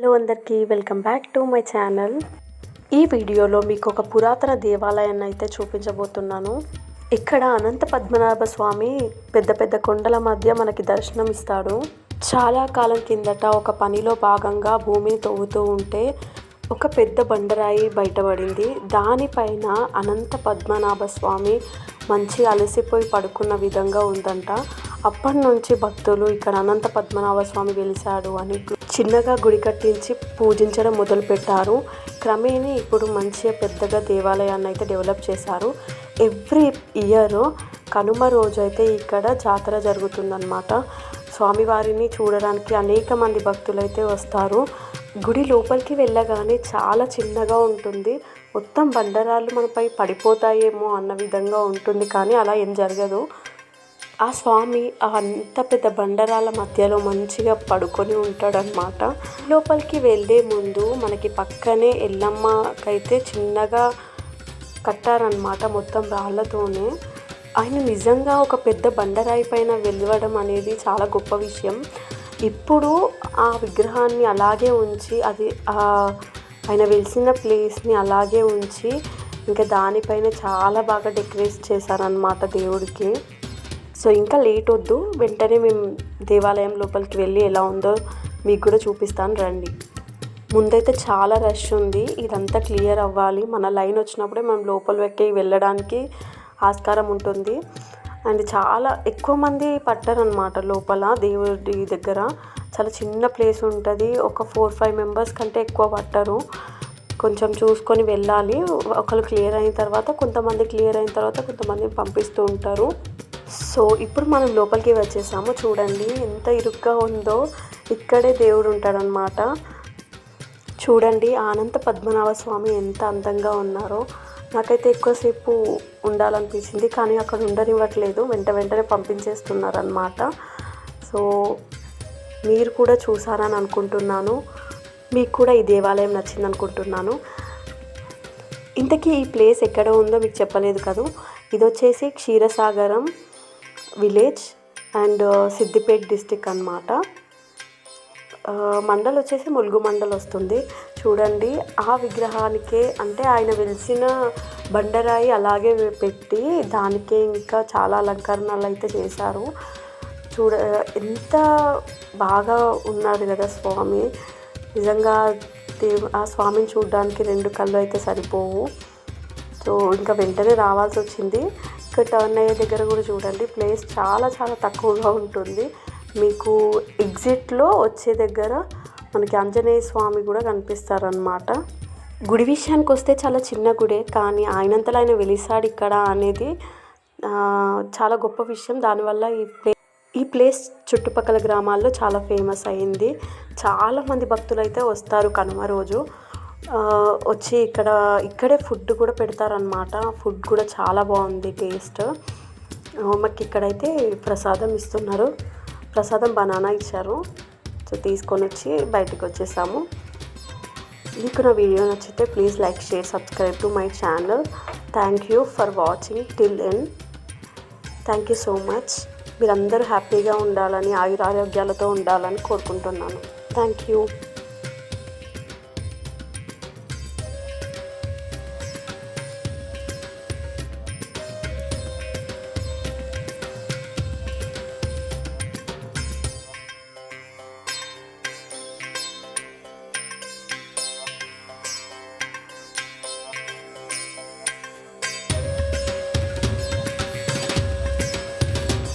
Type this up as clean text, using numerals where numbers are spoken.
Hello అందరికీ welcome back to my channel. ఈ వీడియోలో మీకు ఒక పురాతన దేవాలయాన్ని అయితే చూపించబోతున్నాను. ఇక్కడ అనంత పద్మనాభ స్వామి పెద్ద పెద్ద కొండల మధ్య మనకి దర్శనం ఇస్తాడు. చాలా కాలం కిందట ఒక పనిలో భాగంగా భూమిని తవ్వుతూ ఉంటే ఒక పెద్ద బండరాయి బయటపడింది. దానిపైన అనంత పద్మనాభ స్వామి మంచి అలసిపోయి పడుకున్న విధంగా ఉందంట. అప్పటి నుంచి భక్తులు ఇక్కడ అనంత పద్మనాభ స్వామి వెలిశాడు అని చిన్నగా గుడి కట్టించి పూజించడం మొదలుపెట్టారు. క్రమేణీ ఇప్పుడు మంచిగా పెద్దగా దేవాలయాన్ని అయితే డెవలప్ చేశారు. ఎవ్రీ ఇయర్ కనుమ రోజు అయితే ఇక్కడ జాతర జరుగుతుందన్నమాట. స్వామివారిని చూడడానికి అనేక మంది భక్తులు అయితే వస్తారు. గుడి లోపలికి వెళ్ళగానే చాలా చిన్నగా ఉంటుంది. మొత్తం బండరాళ్ళు మనపై పడిపోతాయేమో అన్న విధంగా ఉంటుంది, కానీ అలా ఏం జరగదు. ఆ స్వామి అంత పెద్ద బండరాళ్ళ మధ్యలో మంచిగా పడుకొని ఉంటాడనమాట. లోపలికి వెళ్ళే ముందు మనకి పక్కనే ఎల్లమ్మకైతే చిన్నగా కట్టారనమాట, మొత్తం రాళ్ళతోనే. ఆయన నిజంగా ఒక పెద్ద బండరాయి పైన వెళ్ళడం అనేది చాలా గొప్ప విషయం. ఇప్పుడు ఆ విగ్రహాన్ని అలాగే ఉంచి, అది ఆయన వెలిసిన ప్లేస్ని అలాగే ఉంచి ఇంకా దానిపైన చాలా బాగా డెకరేట్ చేశారనమాట దేవుడికి. సో ఇంకా లేట్ వద్దు, వెంటనే మేము దేవాలయం లోపలికి వెళ్ళి ఎలా ఉందో మీకు కూడా చూపిస్తాను రండి. ముందైతే చాలా రష్ ఉంది, ఇదంతా క్లియర్ అవ్వాలి. మన లైన్ వచ్చినప్పుడే మనం లోపలికి వెళ్ళడానికి ఆస్కారం ఉంటుంది. అండ్ చాలా ఎక్కువ మంది పట్టారనమాట లోపల. దేవుడి దగ్గర చాలా చిన్న ప్లేస్ ఉంటుంది. ఒక 4-5 మెంబర్స్ కంటే ఎక్కువ పట్టరు. కొంచెం చూసుకొని వెళ్ళాలి. ఒకరు క్లియర్ అయిన తర్వాత కొంతమంది కొంతమందిని పంపిస్తూ ఉంటారు. సో ఇప్పుడు మనం లోపలికి వచ్చేసాము. చూడండి ఎంత ఇరుగ్గా ఉందో. ఇక్కడే దేవుడు ఉంటాడనమాట. చూడండి అనంత పద్మనాభ స్వామి ఎంత అందంగా ఉన్నారో. నాకైతే ఎక్కువసేపు ఉండాలనిపించింది, కానీ అక్కడ ఉండనివ్వట్లేదు, వెంటనే పంపించేస్తున్నారనమాట. సో మీరు కూడా చూసారని అనుకుంటున్నాను. మీకు కూడా ఈ దేవాలయం నచ్చింది అనుకుంటున్నాను. ఇంతకీ ఈ ప్లేస్ ఎక్కడ ఉందో మీకు చెప్పలేదు కదా. ఇది వచ్చేసి క్షీరసాగరం విలేజ్ అండ్ సిద్దిపేట డిస్టిక్ అన్నమాట. మండల్ వచ్చేసి ములుగు మండల్ వస్తుంది. చూడండి ఆ విగ్రహానికే, అంటే ఆయన వెలిసిన బండరాయి అలాగే పెట్టి దానికే ఇంకా చాలా అలంకరణలు అయితే చేశారు. ఎంత బాగా ఉన్నాడు కదా స్వామి. నిజంగా ఆ స్వామిని చూడడానికి 2 కళ్ళు అయితే సరిపోవు. సో ఇంకా వెంటనే రావాల్సి వచ్చింది. ఇక్కడ టర్న్ అయ్యే దగ్గర కూడా చూడండి, ప్లేస్ చాలా చాలా తక్కువగా ఉంటుంది. మీకు ఎగ్జిట్లో వచ్చే దగ్గర మనకి ఆంజనేయ స్వామి కూడా కనిపిస్తారనమాట. గుడి విషయానికి వస్తే చాలా చిన్న గుడే, కానీ ఆయనంతలో ఆయన వెలిసాడు ఇక్కడ అనేది చాలా గొప్ప విషయం. దానివల్ల ఈ ప్లేస్ చుట్టుపక్కల గ్రామాల్లో చాలా ఫేమస్ అయింది. చాలామంది భక్తులు అయితే వస్తారు కనుమ రోజు. వచ్చి ఇక్కడే ఫుడ్ కూడా పెడతారనమాట. ఫుడ్ కూడా చాలా బాగుంది టేస్ట్. మాకు ఇక్కడైతే ప్రసాదం ఇస్తున్నారు. ప్రసాదం బనానా ఇచ్చారు. సో తీసుకొని వచ్చి బయటకు వచ్చేసాము. మీకు నా వీడియో నచ్చితే please like, share, subscribe to my channel. Thank you for watching till end. Thank you so much. మీరందరూ హ్యాపీగా ఉండాలని, ఆయురారోగ్యాలతో ఉండాలని కోరుకుంటున్నాను. Thank you.